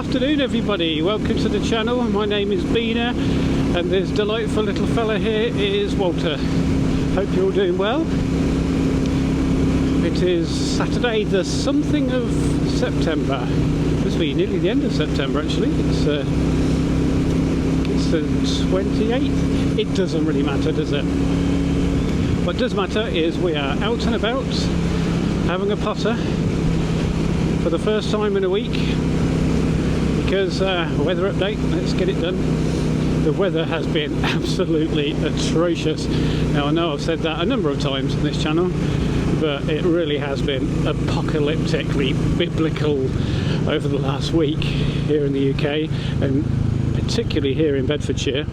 afternoon everybody, welcome to the channel. My name is Beena and this delightful little fella here is Walter. Hope you're all doing well. It is Saturday the something of September. Must be nearly the end of September actually. It's the 28th. It doesn't really matter, does it? What does matter is we are out and about having a potter for the first time in a week because weather update, let's get it done. The weather has been absolutely atrocious. Now I know I've said that a number of times on this channel, but it really has been apocalyptically biblical over the last week here in the UK, and particularly here in Bedfordshire.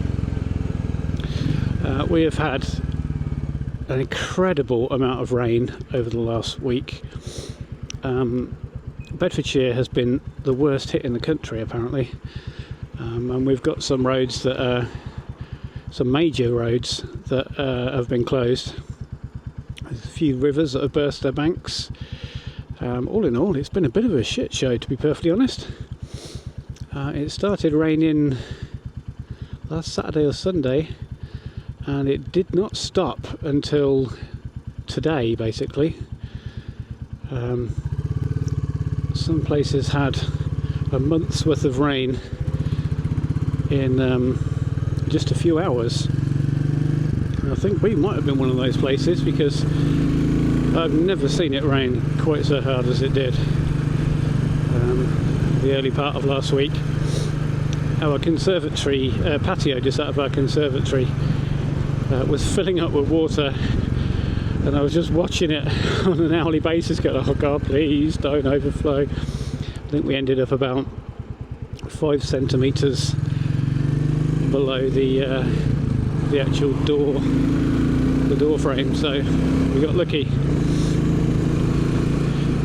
We have had an incredible amount of rain over the last week. Bedfordshire has been the worst hit in the country apparently, and we've got some roads that are some major roads that have been closed. There's a few rivers that have burst their banks. All in all, it's been a bit of a shit show, to be perfectly honest. It started raining last Saturday or Sunday, and it did not stop until today, basically. Some places had a month's worth of rain in just a few hours. And I think we might have been one of those places because I've never seen it rain quite so hard as it did the early part of last week. Our conservatory patio just out of our conservatory was filling up with water, and I was just watching it on an hourly basis going, oh god, please don't overflow. I think we ended up about 5 centimetres below the actual door, the door frame, so we got lucky.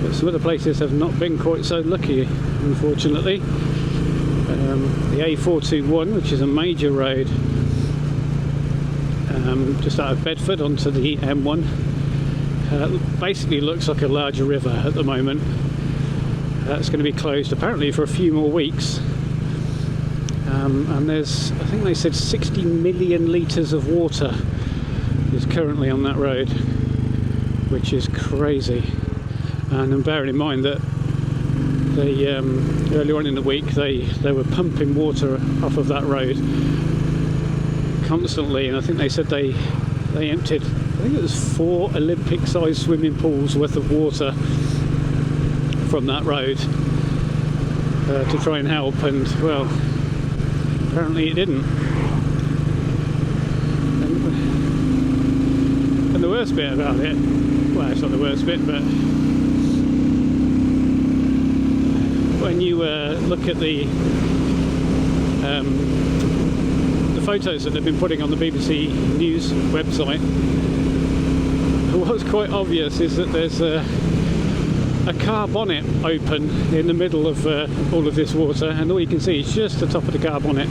But some other places have not been quite so lucky, unfortunately. The A421, which is a major road just out of Bedford onto the M1, basically looks like a large river at the moment. That's going to be closed apparently for a few more weeks, and there's, I think they said 60 million litres of water is currently on that road, which is crazy. And bearing in mind that they earlier on in the week they were pumping water off of that road constantly, and I think they said they emptied, I think it was 4 Olympic-sized swimming pools worth of water from that road to try and help, and well, apparently it didn't. And the worst bit about it, well, it's not the worst bit, but when you look at the photos that they've been putting on the BBC News website, what's quite obvious is that there's a car bonnet open in the middle of all of this water, and all you can see is just the top of the car bonnet.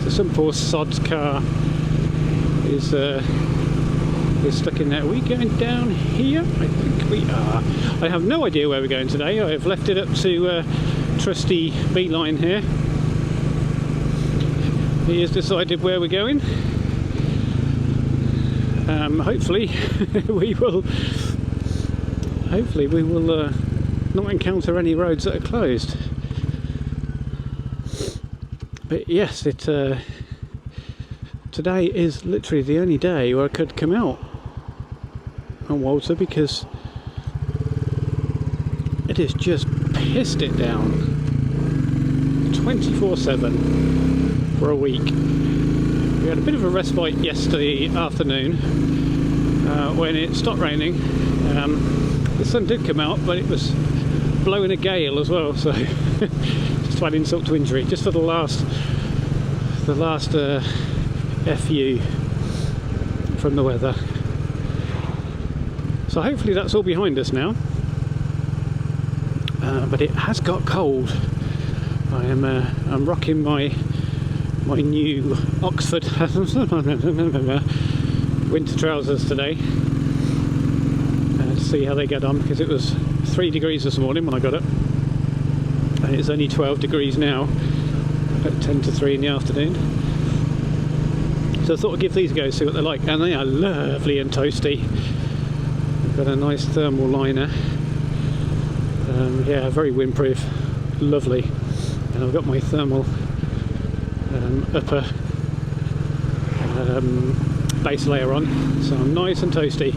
So some poor sod's car is stuck in there. Are we going down here? I think we are. I have no idea where we're going today. I have left it up to trusty Beeline here. He has decided where we're going. Hopefully we will not encounter any roads that are closed. But yes, today is literally the only day where I could come out on Walter, because it has just pissed it down 24/7 for a week. We had a bit of a respite yesterday afternoon when it stopped raining. The sun did come out, but it was blowing a gale as well, so just to add insult to injury, just for the last FU from the weather. So hopefully that's all behind us now, but it has got cold. I'm rocking my new Oxford winter trousers today to see how they get on, because it was 3 degrees this morning when I got up, and it's only 12 degrees now at 10 to 3 in the afternoon. So I thought I'd give these a go, see what they're like, and they are lovely and toasty. I've got a nice thermal liner, yeah, very windproof, lovely, and I've got my thermal upper base layer on, so I'm nice and toasty.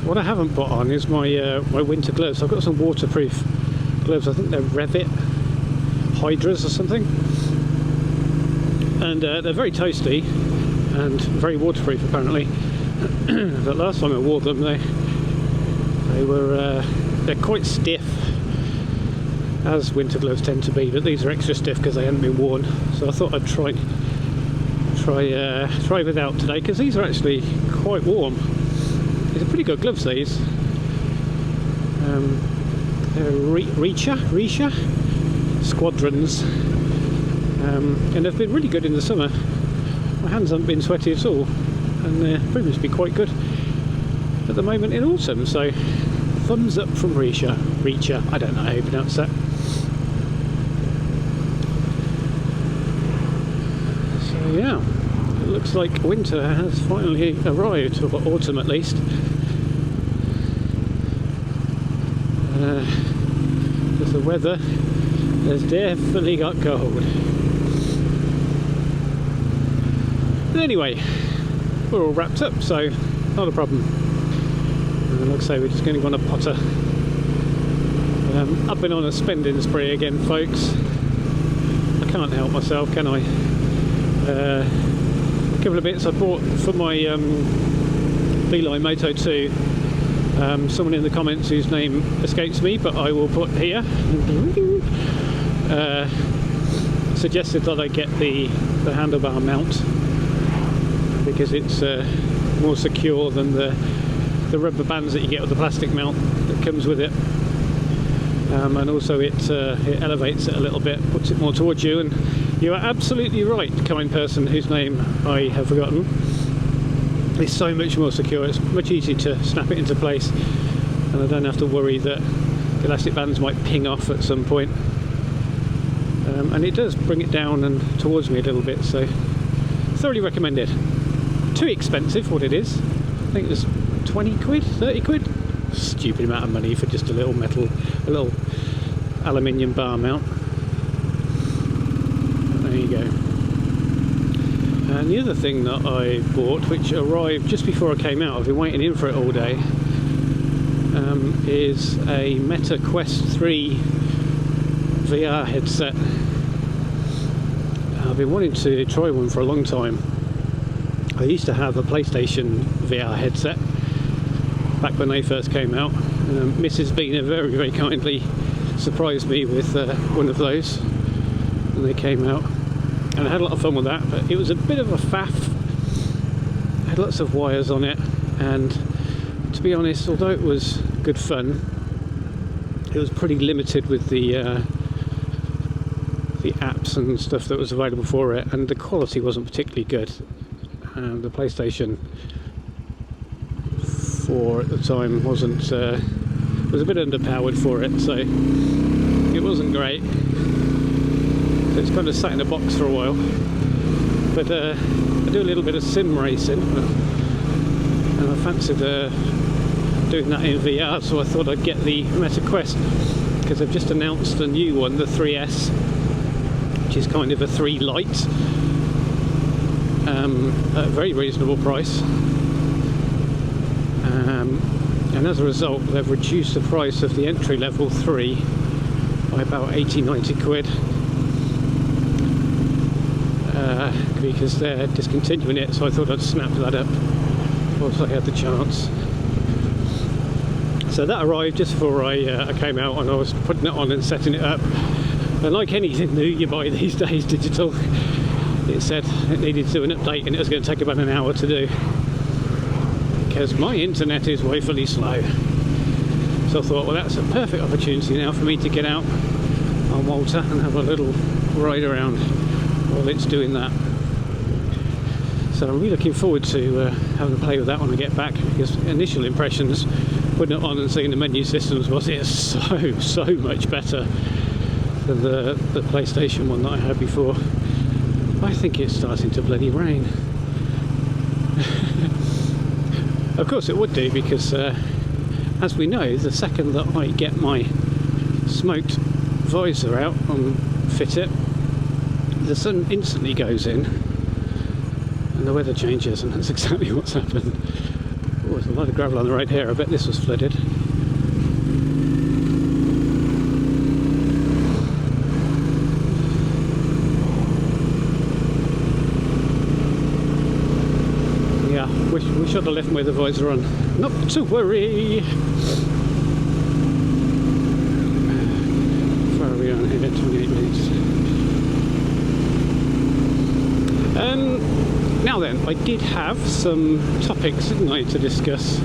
What I haven't put on is my my winter gloves. I've got some waterproof gloves, I think they're Revit Hydras or something, and they're very toasty and very waterproof apparently. But last time I wore them, they're quite stiff, as winter gloves tend to be, but these are extra stiff because they hadn't been worn. So I thought I'd try without today, because these are actually quite warm. These are pretty good gloves, these. They're Reacher Squadrons, and they've been really good in the summer. My hands haven't been sweaty at all, and they're proven to be quite good at the moment in autumn. So thumbs up from Reacher, I don't know how you pronounce that. So yeah, it looks like winter has finally arrived, or autumn at least. Because the weather has definitely got cold. But anyway, we're all wrapped up, so not a problem. And like I say, we're just going to go on a potter. I've been on a spending spree again, folks. I can't help myself, can I? A couple of bits I bought for my Beeline Moto 2. Someone in the comments whose name escapes me, but I will put here, suggested that I get the handlebar mount, because it's more secure than the rubber bands that you get with the plastic mount that comes with it, and also it elevates it a little bit, puts it more towards you. And you are absolutely right, kind person whose name I have forgotten. It's so much more secure. It's much easier to snap it into place, and I don't have to worry that the elastic bands might ping off at some point. And it does bring it down and towards me a little bit, so thoroughly recommended. Too expensive for what it is. I think it was 20 quid, 30 quid. Stupid amount of money for just a little little aluminium bar mount. There you go. And the other thing that I bought, which arrived just before I came out, I've been waiting in for it all day, is a Meta Quest 3 VR headset. I've been wanting to try one for a long time. I used to have a PlayStation VR headset back when they first came out. Mrs. Beena very, very kindly surprised me with one of those when they came out, and I had a lot of fun with that, but it was a bit of a faff. It had lots of wires on it, and to be honest, although it was good fun, it was pretty limited with the apps and stuff that was available for it, and the quality wasn't particularly good. The PlayStation 4 at the time was a bit underpowered for it, so it wasn't great. So it's kind of sat in a box for a while. But I do a little bit of sim racing, and I fancied doing that in VR, so I thought I'd get the Meta Quest, because they've just announced a new one, the 3S, which is kind of a 3 Lite, at a very reasonable price. And as a result, they've reduced the price of the entry level 3 by about 80-90 quid, because they're discontinuing it, so I thought I'd snap that up once I had the chance. So that arrived just before I came out, and I was putting it on and setting it up, and like anything new you buy these days digital, it said it needed to do an update, and it was going to take about an hour to do, because my internet is woefully slow. So I thought, well, that's a perfect opportunity now for me to get out on Malta and have a little ride around while it's doing that. So I'm really looking forward to having a play with that when I get back, because initial impressions putting it on and seeing the menu systems was it's so much better than the PlayStation one that I had before. I think it's starting to bloody rain. Of course it would do, because as we know, the second that I get my smoked visor out and fit it, the sun instantly goes in and the weather changes, and that's exactly what's happened. Oh, there's a lot of gravel on the road here. I bet this was flooded. Yeah, we should have left with the visor on. Not to worry. How far are we on here? 28 minutes. Now then, I did have some topics, didn't I, to discuss.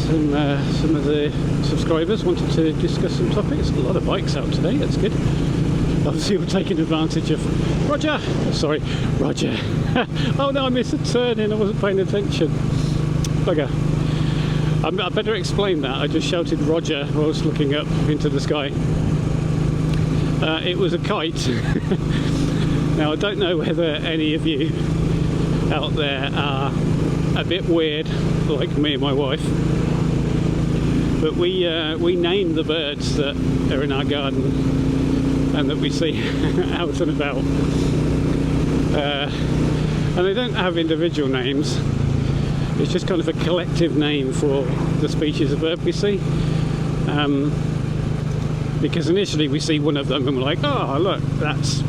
Some of the subscribers wanted to discuss some topics. A lot of bikes out today, that's good. Obviously we're taking advantage of... Roger! Sorry, Roger. Oh no, I missed a turn in, I wasn't paying attention. Bugger. I better explain that. I just shouted Roger while I was looking up into the sky. It was a kite. Now I don't know whether any of you out there are a bit weird like me and my wife, but we name the birds that are in our garden and that we see out and about, and they don't have individual names. It's just kind of a collective name for the species of bird we see, because initially we see one of them and we're like, oh look, that's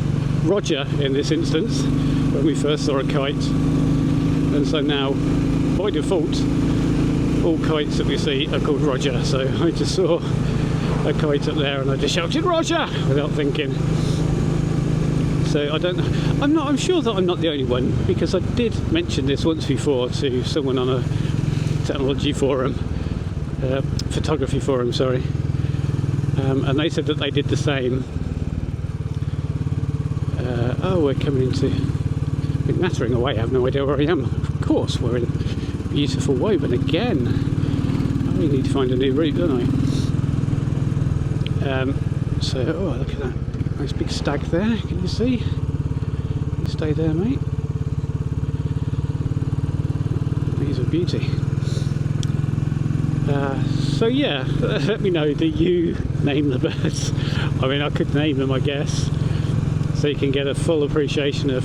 Roger in this instance, when we first saw a kite. And so now, by default, all kites that we see are called Roger. So I just saw a kite up there and I just shouted Roger without thinking. So I don't know, I'm sure that I'm not the only one, because I did mention this once before to someone on a technology forum, photography forum, sorry, and they said that they did the same. Oh, we're coming into... We're nattering away, I have no idea where I am. Of course, we're in beautiful Woburn again. I really need to find a new route, don't I? So, oh, look at that. Nice big stag there, can you see? You stay there, mate. He's a beauty. So yeah, let me know, do you name the birds? I mean, I could name them, I guess, so you can get a full appreciation of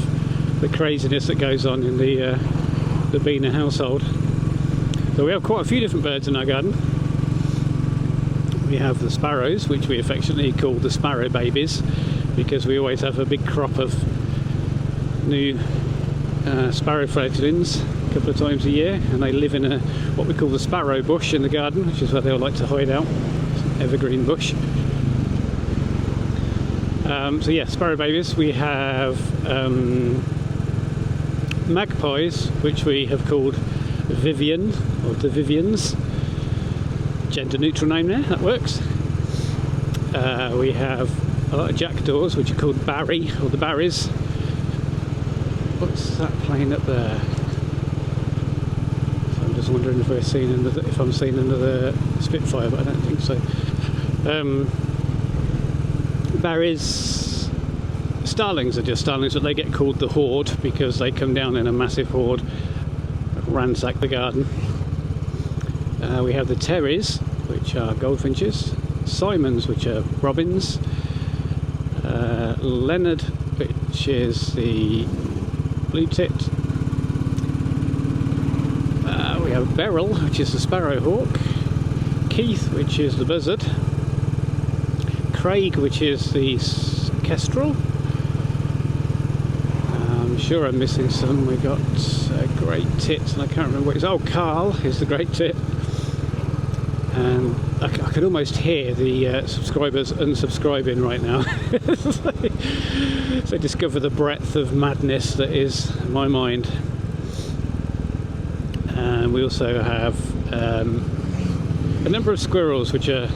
the craziness that goes on in the Beena household. So we have quite a few different birds in our garden. We have the sparrows, which we affectionately call the sparrow babies, because we always have a big crop of new sparrow fledglings a couple of times a year, and they live in what we call the sparrow bush in the garden, which is where they all like to hide out. It's an evergreen bush. So yeah, sparrow babies. We have magpies, which we have called Vivian, or the Vivians. Gender neutral name there, that works. We have a lot of jackdaws, which are called Barry, or the Barrys. What's that plane up there? So I'm just wondering if I'm seeing another Spitfire, but I don't think so. Barrys. Starlings are just starlings, but they get called the horde because they come down in a massive horde, ransack the garden. We have the Terrys, which are goldfinches, Simons, which are robins, Leonard, which is the blue tit. We have Beryl, which is the sparrowhawk, Keith, which is the buzzard, Craig, which is the kestrel. I'm sure I'm missing some. We got a great tit, and I can't remember what it is. Oh, Carl is the great tit. And I could almost hear the subscribers unsubscribing right now. So discover the breadth of madness that is my mind. And we also have a number of squirrels, which are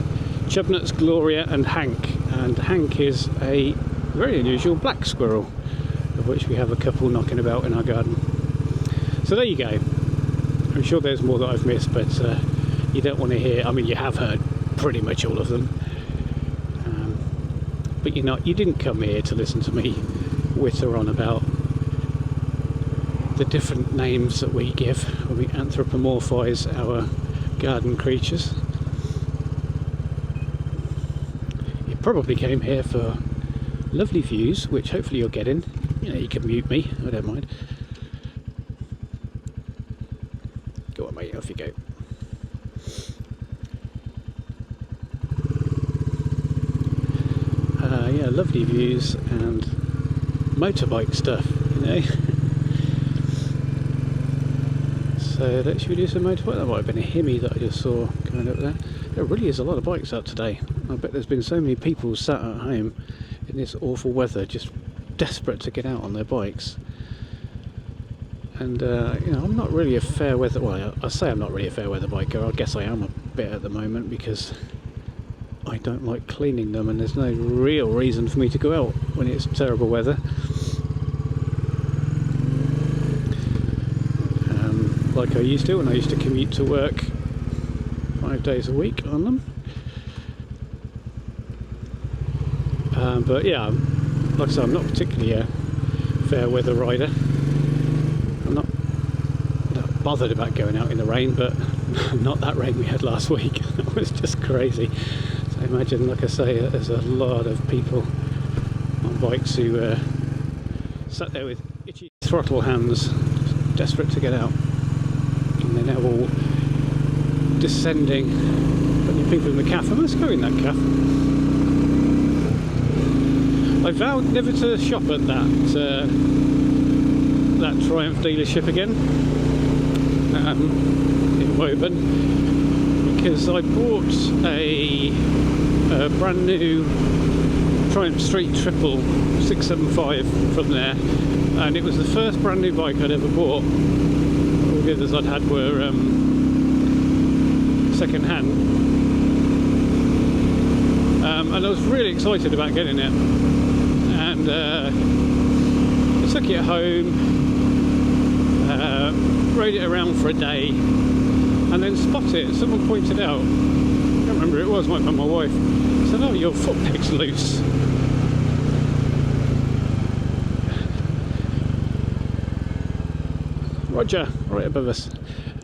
Chubnuts, Gloria and Hank. And Hank is a very unusual black squirrel, of which we have a couple knocking about in our garden. So there you go. I'm sure there's more that I've missed, but you don't want to hear, I mean, you have heard pretty much all of them. but you didn't come here to listen to me witter on about the different names that we give when we anthropomorphise our garden creatures. You probably came here for lovely views, which hopefully you're getting. You can mute me, I don't mind. Go on mate, off you go. Yeah, lovely views and motorbike stuff, So should we do some motorbike? That might have been a Hemi that I just saw going up there. There really is a lot of bikes out today. I bet there's been so many people sat at home in this awful weather just desperate to get out on their bikes. And I'm not really a fair weather, well I say I'm not really a fair weather biker. I guess I am a bit at the moment because I don't like cleaning them, and there's no real reason for me to go out when it's terrible weather. Like I used to when I used to commute to work 5 days a week on them. But yeah, like I said, I'm not particularly a fair weather rider. I'm not bothered about going out in the rain, but not that rain we had last week. That was just crazy. So imagine, like I say, there's a lot of people on bikes who sat there with itchy throttle hands, just desperate to get out. And they're now all descending, putting people in the cafe. I must go in that cafe. I vowed never to shop at that Triumph dealership again in Woburn, because I bought a brand new Triumph Street Triple 675 from there, and it was the first brand new bike I'd ever bought. All the others I'd had were second hand, and I was really excited about getting it. And I took it home, rode it around for a day, and then spotted, someone pointed out, I can't remember who it was, might have been my wife, said, "Oh, your foot peg's loose." Roger, right above us.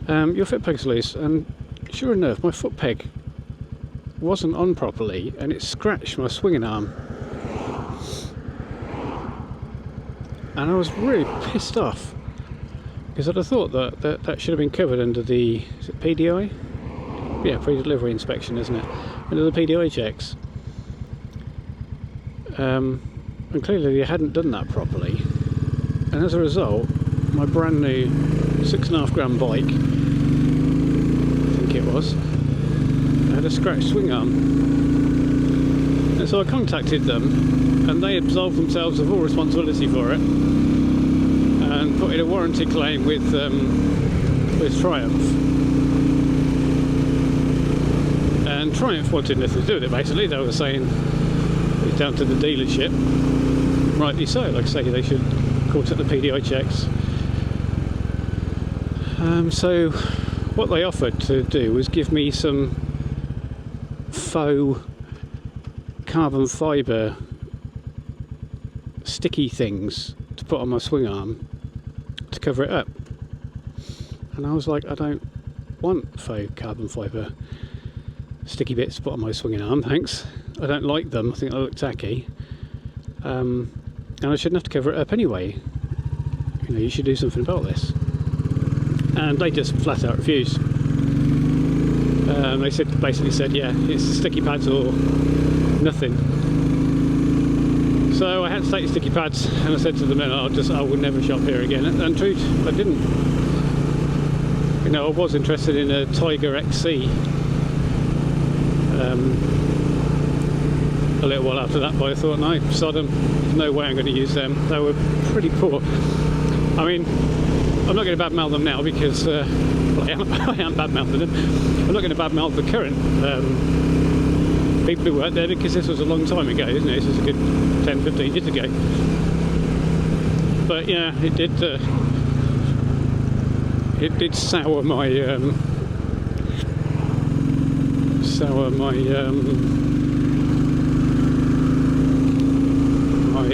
Your foot peg's loose, and sure enough, my foot peg wasn't on properly, and it scratched my swinging arm. And I was really pissed off, because I'd have thought that should have been covered under the, is it PDI? Yeah, pre-delivery inspection, isn't it? Under the PDI checks. And clearly they hadn't done that properly. And as a result, my brand new 6.5 gram bike, I think it was, had a scratched swing arm. And so I contacted them, and they absolved themselves of all responsibility for it and put in a warranty claim with Triumph. And Triumph wanted nothing to do with it, basically. They were saying it's down to the dealership. Rightly so, like I say, they should call it the PDI checks. So what they offered to do was give me some faux carbon fibre sticky things to put on my swing arm to cover it up. And I was like, I don't want faux carbon fibre sticky bits to put on my swinging arm, thanks. I don't like them, I think they look tacky. And I shouldn't have to cover it up anyway. You should do something about this. And they just flat out refused. They basically said, yeah, it's sticky pads or nothing. So I had to take the sticky pads, and I said to them, no, I will never shop here again. And truth, I didn't. I was interested in a Tiger XC a little while after that, but I thought, no, sodom, there's no way I'm going to use them. They were pretty poor. I mean, I'm not going to badmouth them now because well, I am badmouthing them. I'm not going to badmouth the current people who work there, because this was a long time ago, isn't it? This was a good 10-15 years ago. But yeah, it did sour my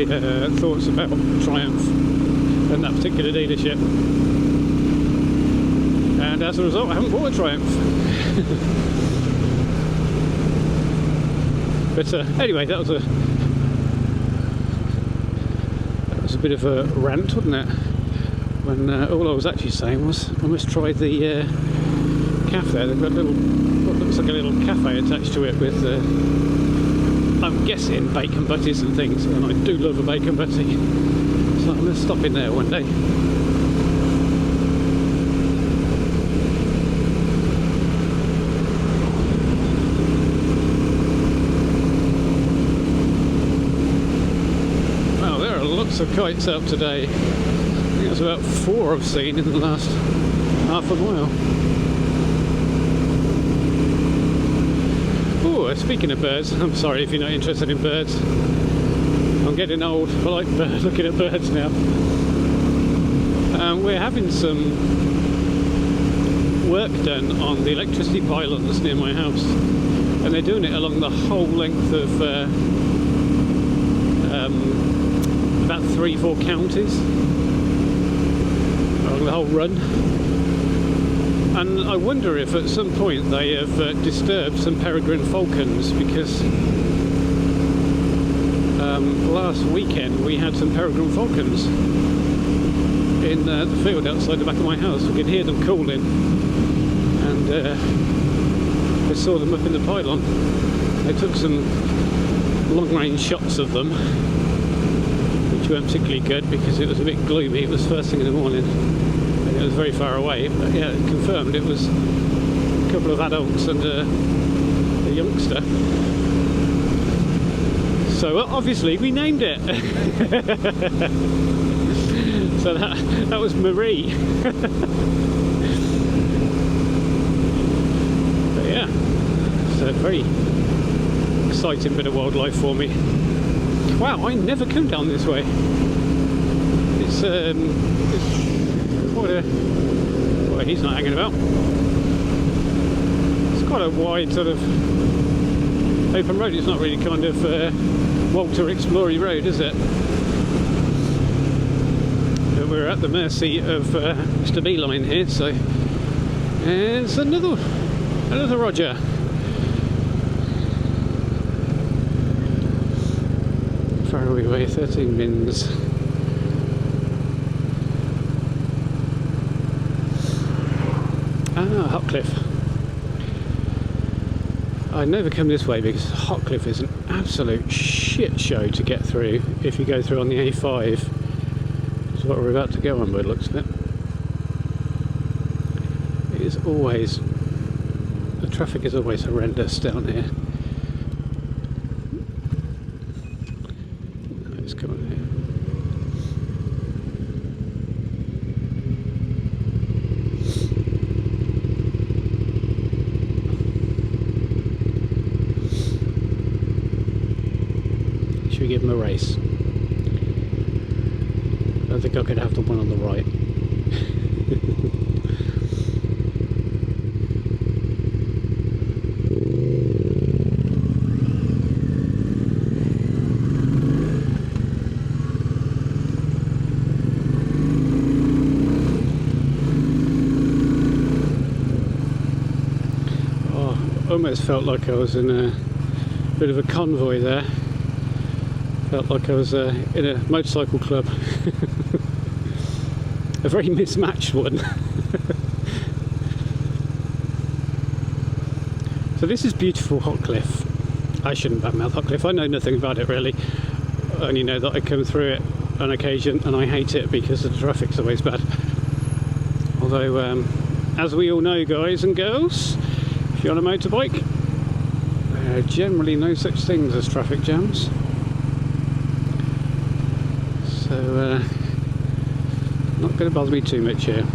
my thoughts about Triumph and that particular dealership, and as a result I haven't bought a Triumph. But anyway, that was a bit of a rant, wasn't it? When all I was actually saying was I must try the cafe. They've got what looks like a little cafe attached to it with I'm guessing bacon butties and things, and I do love a bacon butty, so I'm going to stop in there one day. Wow, there are lots of kites out today. I think there's about 4 I've seen in the last half a mile. Speaking of birds, I'm sorry if you're not interested in birds. I'm getting old. I like looking at birds now. We're having some work done on the electricity pylons near my house, and they're doing it along the whole length of about 3-4 counties, along the whole run. And I wonder if at some point they have disturbed some peregrine falcons, because last weekend we had some peregrine falcons in the field outside the back of my house. We could hear them calling, and I saw them up in the pylon. They took some long-range shots of them, which weren't particularly good because it was a bit gloomy. It was first thing in the morning. It was very far away, but yeah, it confirmed it was a couple of adults and a youngster. So well, obviously we named it. So that was Marie. But yeah, it's a very exciting bit of wildlife for me. Wow, I never come down this way. It's quite a... well, he's not hanging about. It's quite a wide sort of open road. It's not really kind of Walter Explory Road, is it? But we're at the mercy of Mr. Beeline here, so it's another Roger. Far away, 13 mins. Ah, Hotcliffe. I never come this way because Hotcliffe is an absolute shit show to get through if you go through on the A5. That's what we're about to go on by the looks of it. It is always... the traffic is always horrendous down here. Let's come on here. Should we give him a race? I think I could have the one on the right. Oh, almost felt like I was in a bit of a convoy there. Felt like I was in a motorcycle club. A very mismatched one. So this is beautiful Hotcliffe. I shouldn't badmouth Hotcliffe. I know nothing about it really. I only know that I come through it on occasion and I hate it because the traffic's always bad. Although, as we all know, guys and girls, if you're on a motorbike, there are generally no such things as traffic jams. So, not going to bother me too much here.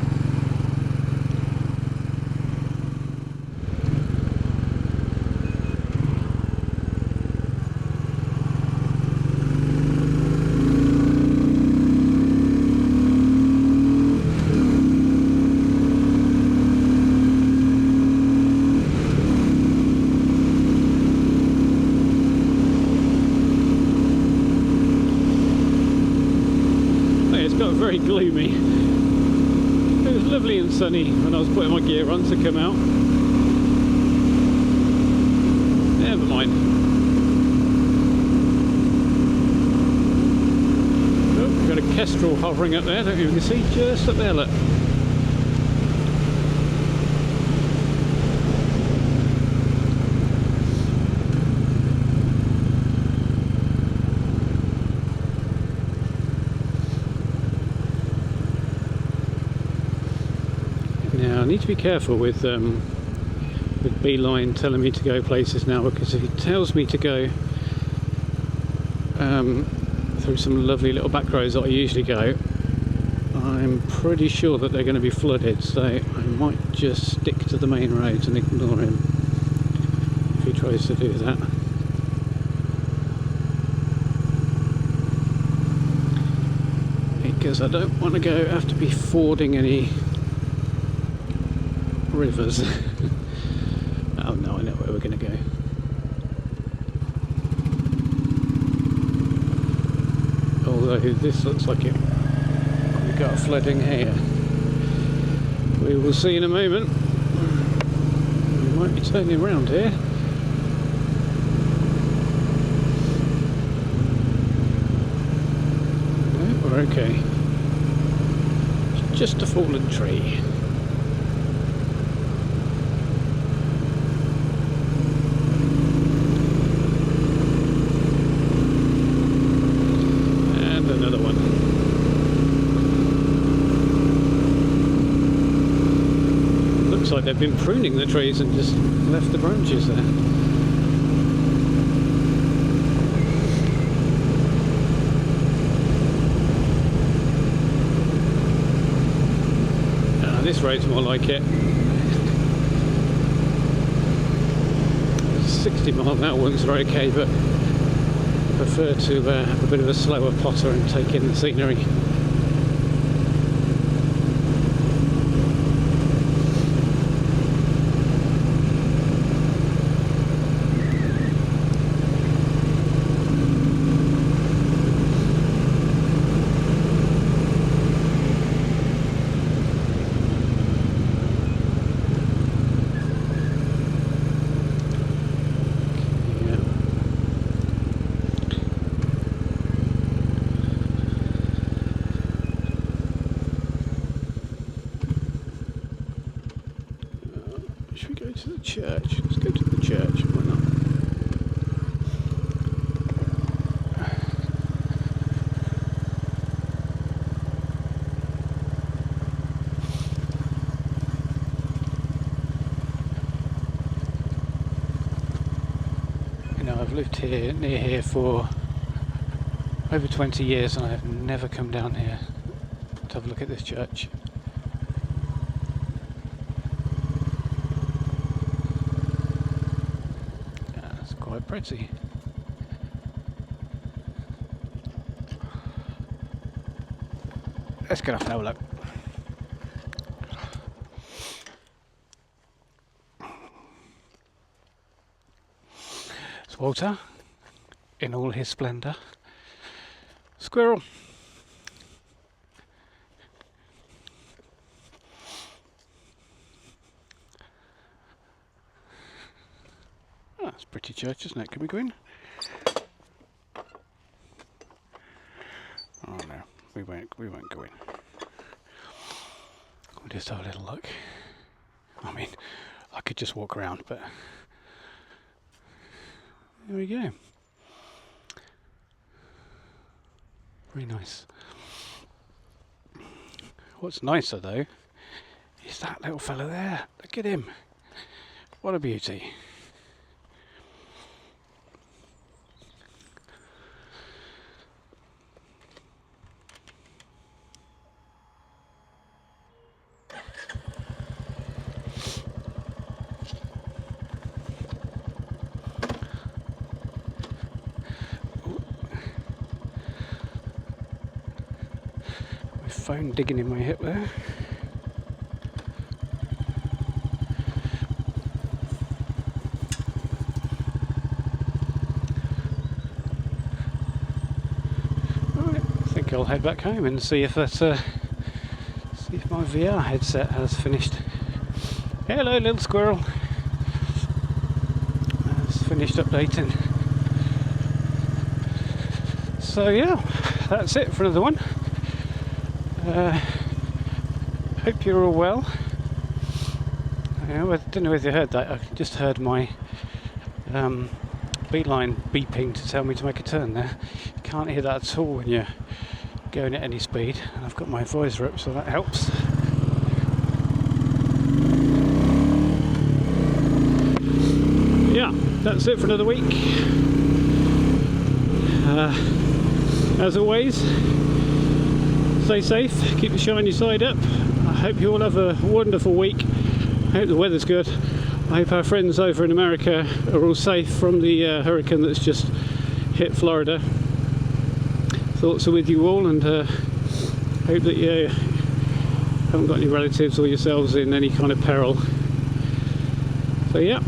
gloomy. It was lovely and sunny when I was putting my gear on to come out. Never mind. Oh, we've got a kestrel hovering up there, don't you? You can see just up there, look. Now I need to be careful with Beeline telling me to go places now, because if he tells me to go through some lovely little back roads that I usually go, I'm pretty sure that they're going to be flooded, so I might just stick to the main roads and ignore him if he tries to do that. Because I don't want to have to be fording any rivers. Oh no, I know where we're going to go. Although this looks like it, we've got flooding here. We will see in a moment. We might be turning around here. No, we're okay. It's just a fallen tree. Like they've been pruning the trees and just left the branches there. This road's more like it. 60-mile-an-hour ones are okay, but I prefer to have a bit of a slower potter and take in the scenery. Should we go to the church? Let's go to the church, why not? You know, I've lived here, near here for over 20 years and I've never come down here to have a look at this church. Quite pretty. Let's get off and have a look. It's Walter in all his splendour. Squirrel. Oh, that's a pretty church, isn't it? Can we go in? Oh no, we won't go in. We'll just have a little look. I mean, I could just walk around, but there we go. Very nice. What's nicer though is that little fella there. Look at him. What a beauty. Phone digging in my hip there. Right, I think I'll head back home and see if that My VR headset has finished. Hello, little squirrel. Has finished updating. So yeah, that's it for another one. Hope you're all well. I don't know whether you heard that. I just heard my beeline beeping to tell me to make a turn there. You can't hear that at all when you're going at any speed. And I've got my visor up, so that helps. Yeah, that's it for another week. As always, stay safe, keep the shiny side up. I hope you all have a wonderful week. I hope the weather's good. I hope our friends over in America are all safe from the hurricane that's just hit Florida. Thoughts are with you all, and hope that you haven't got any relatives or yourselves in any kind of peril. So yeah,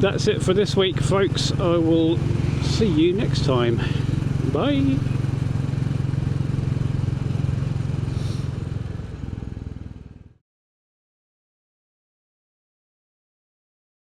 that's it for this week, folks. I will see you next time. Bye.